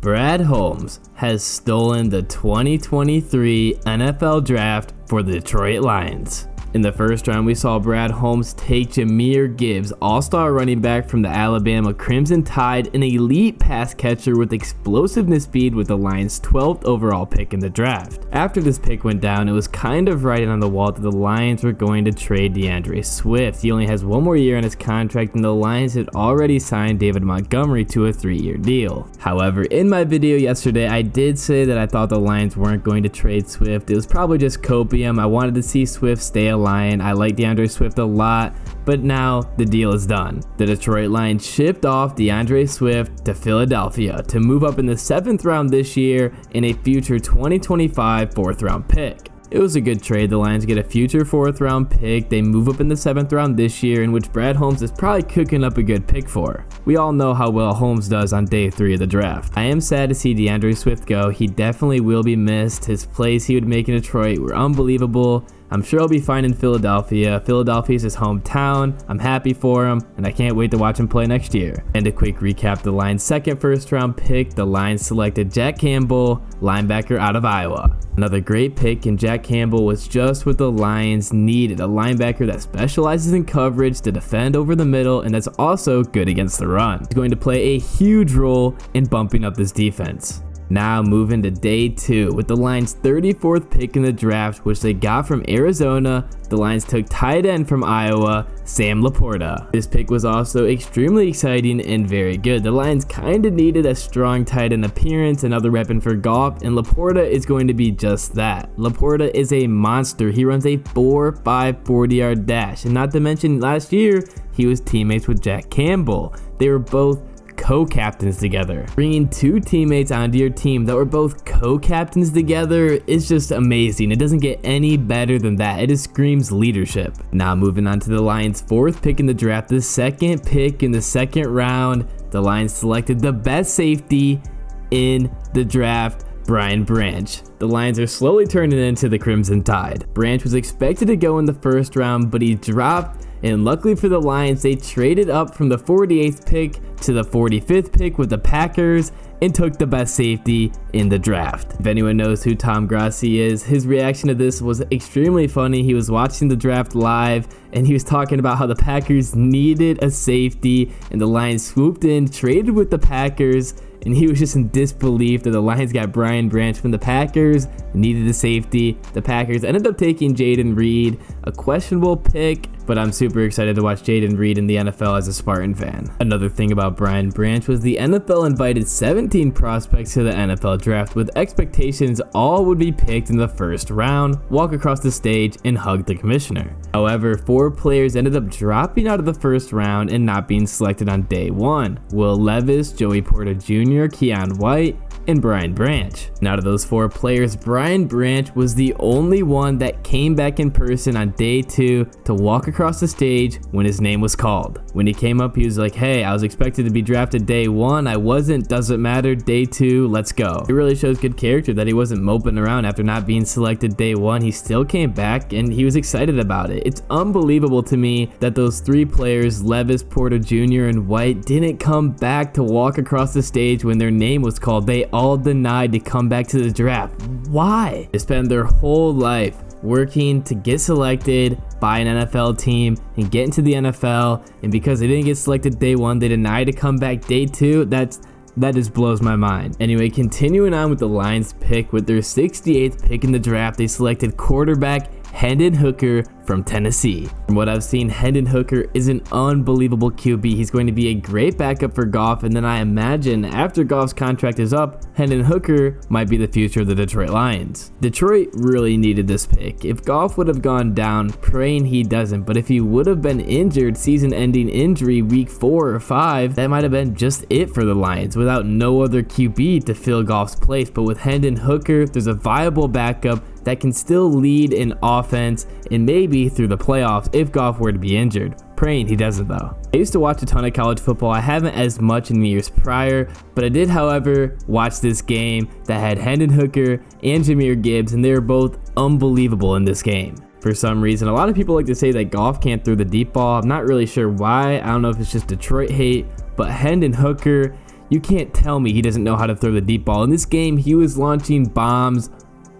Brad Holmes has stolen the 2023 NFL Draft for the Detroit Lions. In the first round, we saw Brad Holmes take Jahmyr Gibbs, all-star running back from the Alabama Crimson Tide, an elite pass catcher with explosiveness speed with the Lions' 12th overall pick in the draft. After this pick went down, it was kind of writing on the wall that the Lions were going to trade DeAndre Swift. He only has one more year on his contract, and the Lions had already signed David Montgomery to a 3-year deal. However, in my video yesterday, I did say that I thought the Lions weren't going to trade Swift. It was probably just copium. I wanted to see Swift stay alive. I like DeAndre Swift a lot, but now the deal is done. The Detroit Lions shipped off DeAndre Swift to Philadelphia to move up in the 7th round this year in a future 2025 4th round pick. It was a good trade. The Lions get a future 4th round pick. They move up in the 7th round this year, in which Brad Holmes is probably cooking up a good pick for. We all know how well Holmes does on day 3 of the draft. I am sad to see DeAndre Swift go. He definitely will be missed. His plays he would make in Detroit were unbelievable. I'm sure he'll be fine in Philadelphia. Philadelphia is his hometown. I'm happy for him, and I can't wait to watch him play next year. And a quick recap, the Lions' second first-round pick, the Lions selected Jack Campbell, linebacker out of Iowa. Another great pick, and Jack Campbell was just what the Lions needed, a linebacker that specializes in coverage to defend over the middle and that's also good against the run. He's going to play a huge role in bumping up this defense. Now moving to day 2 with the Lions' 34th pick in the draft, which they got from Arizona. The Lions took tight end from Iowa, Sam LaPorta. This pick was also extremely exciting and very good. The Lions kind of needed a strong tight end appearance, another weapon for Goff, and LaPorta is going to be just that. LaPorta is a monster. He runs a 4.5 40-yard dash, and not to mention last year he was teammates with Jack Campbell. They were both co-captains together. Bringing 2 teammates onto your team that were both co-captains together is just amazing. It doesn't get any better than that. It just screams leadership. Now moving on to the Lions' 4th pick in the draft, the 2nd pick in the 2nd round, the Lions selected the best safety in the draft, Brian Branch. The Lions are slowly turning into the Crimson Tide. Branch was expected to go in the 1st round, but he dropped, and luckily for the Lions, they traded up from the 48th pick to the 45th pick with the Packers and took the best safety in the draft. If anyone knows who Tom Grassi is, his reaction to this was extremely funny. He was watching the draft live and he was talking about how the Packers needed a safety and the Lions swooped in, traded with the Packers, and he was just in disbelief that the Lions got Brian Branch from the Packers, needed a safety. The Packers ended up taking Jayden Reed, a questionable pick, but I'm super excited to watch Jayden Reed in the NFL as a Spartan fan. Another thing about Brian Branch was the NFL invited 17 prospects to the NFL draft with expectations all would be picked in the 1st round, walk across the stage, and hug the commissioner. However, 4 players ended up dropping out of the 1st round and not being selected on day 1. Will Levis, Joey Porter Jr., Keon White, and Brian Branch. And out of those 4 players, Brian Branch was the only one that came back in person on day 2 to walk across the stage when his name was called. When he came up, he was like, hey, I was expected to be drafted day 1. I wasn't, doesn't matter, day 2, let's go. It really shows good character that he wasn't moping around after not being selected day 1. He still came back and he was excited about it. It's unbelievable to me that those 3 players, Levis, Porter Jr., and White, didn't come back to walk across the stage when their name was called. They all denied to come back to the draft. Why? They spend their whole life working to get selected by an NFL team and get into the NFL, and because they didn't get selected day 1, they denied to come back day 2. That just blows my mind. Anyway, continuing on with the Lions pick, with their 68th pick in the draft, they selected quarterback Hendon Hooker from Tennessee. From what I've seen, Hendon Hooker is an unbelievable QB. He's going to be a great backup for Goff, and then I imagine after Goff's contract is up, Hendon Hooker might be the future of the Detroit Lions. Detroit really needed this pick. If Goff would have gone down, praying he doesn't, but if he would have been injured, season-ending injury week 4 or 5, that might have been just it for the Lions without no other QB to fill Goff's place. But with Hendon Hooker, there's a viable backup that can still lead in offense and maybe through the playoffs if Goff were to be injured. Praying he doesn't though. I used to watch a ton of college football. I haven't as much in the years prior, but I did, however, watch this game that had Hendon Hooker and Jahmyr Gibbs, and they were both unbelievable in this game. For some reason, a lot of people like to say that Goff can't throw the deep ball. I'm not really sure why. I don't know if it's just Detroit hate, but Hendon Hooker, You can't tell me he doesn't know how to throw the deep ball. In this game, he was launching bombs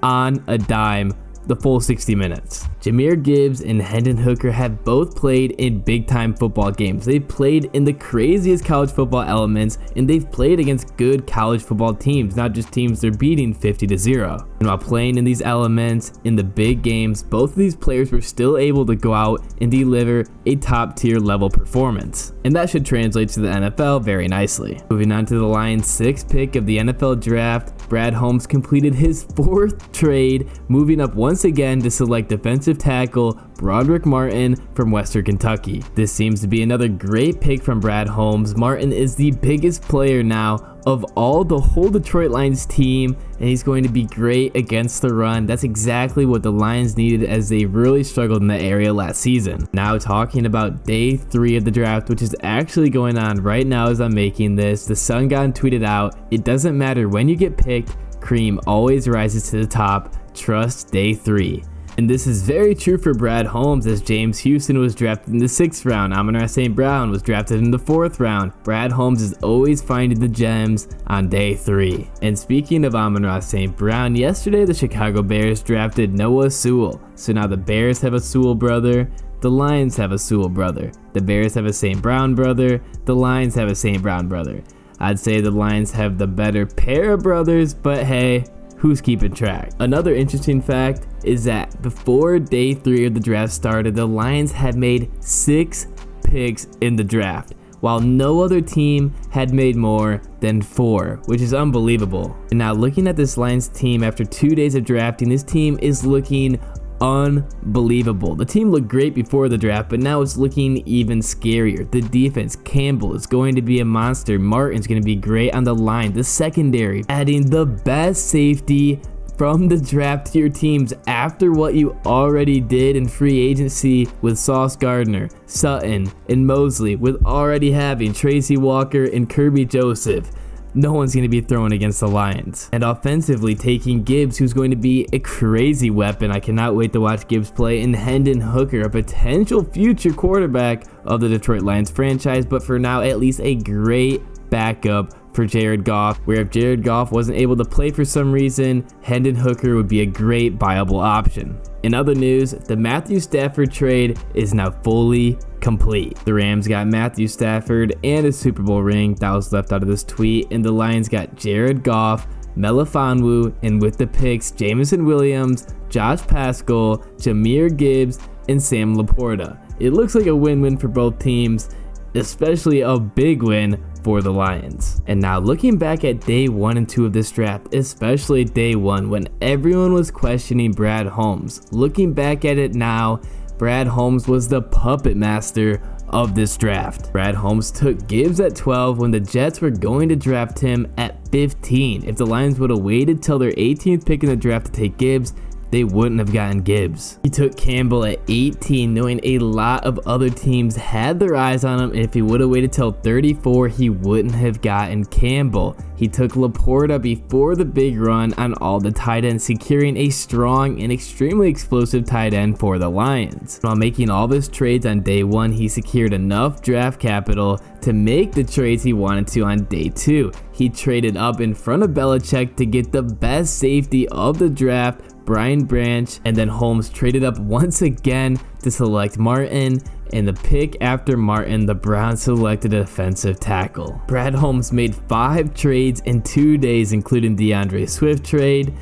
on a dime the full 60 minutes. Jahmyr Gibbs and Hendon Hooker have both played in big time football games. They've played in the craziest college football elements, and they've played against good college football teams, not just teams they're beating 50-0. And while playing in these elements in the big games, both of these players were still able to go out and deliver a top tier level performance. And that should translate to the NFL very nicely. Moving on to the Lions' 6th pick of the NFL draft, Brad Holmes completed his 4th trade, moving up once again to select defensive tackle Broderic Martin from Western Kentucky. This seems to be another great pick from Brad Holmes. Martin is the biggest player now of all the whole Detroit Lions team, and he's going to be great against the run. That's exactly what the Lions needed, as they really struggled in that area last season. Now talking about day 3 of the draft, which is actually going on right now as I'm making this, the Sun God tweeted out, "It doesn't matter when you get picked, cream always rises to the top. Trust day 3. And this is very true for Brad Holmes, as James Houston was drafted in the 6th round. Amon-Ra St. Brown was drafted in the 4th round. Brad Holmes is always finding the gems on day 3. And speaking of Amon-Ra St. Brown, yesterday the Chicago Bears drafted Noah Sewell. So now the Bears have a Sewell brother, the Lions have a Sewell brother. The Bears have a St. Brown brother, the Lions have a St. Brown brother. I'd say the Lions have the better pair of brothers, but hey, who's keeping track? Another interesting fact is that before day 3 of the draft started, the Lions had made 6 picks in the draft, while no other team had made more than 4, which is unbelievable. And now looking at this Lions team after 2 days of drafting, this team is looking unbelievable. The team looked great before the draft, but now it's looking even scarier. The defense, Campbell is going to be a monster. Martin's going to be great on the line. The secondary, adding the best safety from the draft to your teams after what you already did in free agency with Sauce Gardner, Sutton, and Mosley, with already having Tracy Walker and Kirby Joseph. No one's going to be throwing against the Lions. And offensively, taking Gibbs, who's going to be a crazy weapon. I cannot wait to watch Gibbs play. And Hendon Hooker, a potential future quarterback of the Detroit Lions franchise, but for now, at least a great backup for Jared Goff, where if Jared Goff wasn't able to play for some reason, Hendon Hooker would be a great viable option. In other news, the Matthew Stafford trade is now fully complete. The Rams got Matthew Stafford and a Super Bowl ring. That was left out of this tweet. And the Lions got Jared Goff, Melifonwu, and with the picks, Jameson Williams, Josh Paschal, Jahmyr Gibbs, and Sam LaPorta. It looks like a win-win for both teams, especially a big win for the Lions. And now looking back at day 1 and 2 of this draft, especially day 1 when everyone was questioning Brad Holmes, looking back at it now, Brad Holmes was the puppet master of this draft. Brad Holmes took Gibbs at 12 when the Jets were going to draft him at 15. If the Lions would have waited till their 18th pick in the draft to take Gibbs, they wouldn't have gotten Gibbs. He took Campbell at 18, knowing a lot of other teams had their eyes on him, and if he would have waited till 34, he wouldn't have gotten Campbell. He took LaPorta before the big run on all the tight ends, securing a strong and extremely explosive tight end for the Lions. While making all of his trades on day 1, he secured enough draft capital to make the trades he wanted to on day 2. He traded up in front of Belichick to get the best safety of the draft, Brian Branch, and then Holmes traded up once again to select Martin, and the pick after Martin, the Browns selected a defensive tackle. Brad Holmes made 5 trades in 2 days, including DeAndre Swift trade,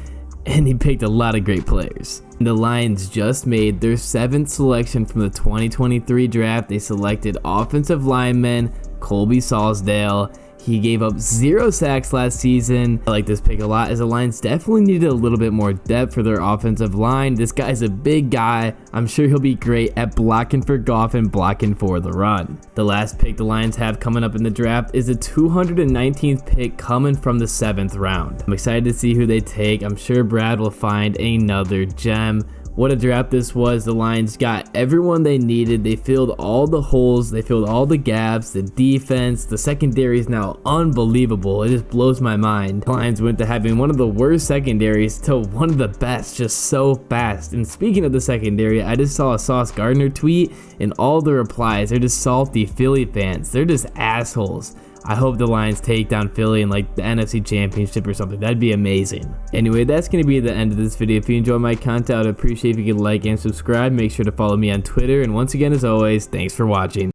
and he picked a lot of great players. The Lions just made their 7th selection from the 2023 draft. They selected offensive lineman Colby Salsdale. He gave up 0 sacks last season. I like this pick a lot, as the Lions definitely needed a little bit more depth for their offensive line. This guy's a big guy. I'm sure he'll be great at blocking for Goff and blocking for the run. The last pick the Lions have coming up in the draft is the 219th pick coming from the 7th round. I'm excited to see who they take. I'm sure Brad will find another gem. What a draft this was. The Lions got everyone they needed. They filled all the holes. They filled all the gaps. The defense, the secondary is now unbelievable. It just blows my mind. The Lions went to having one of the worst secondaries to one of the best just so fast. And speaking of the secondary, I just saw a Sauce Gardner tweet, and all the replies, they're just salty Philly fans. They're just assholes. I hope the Lions take down Philly in like the NFC Championship or something. That'd be amazing. Anyway, that's going to be the end of this video. If you enjoy my content, I would appreciate if you could like and subscribe. Make sure to follow me on Twitter. And once again, as always, thanks for watching.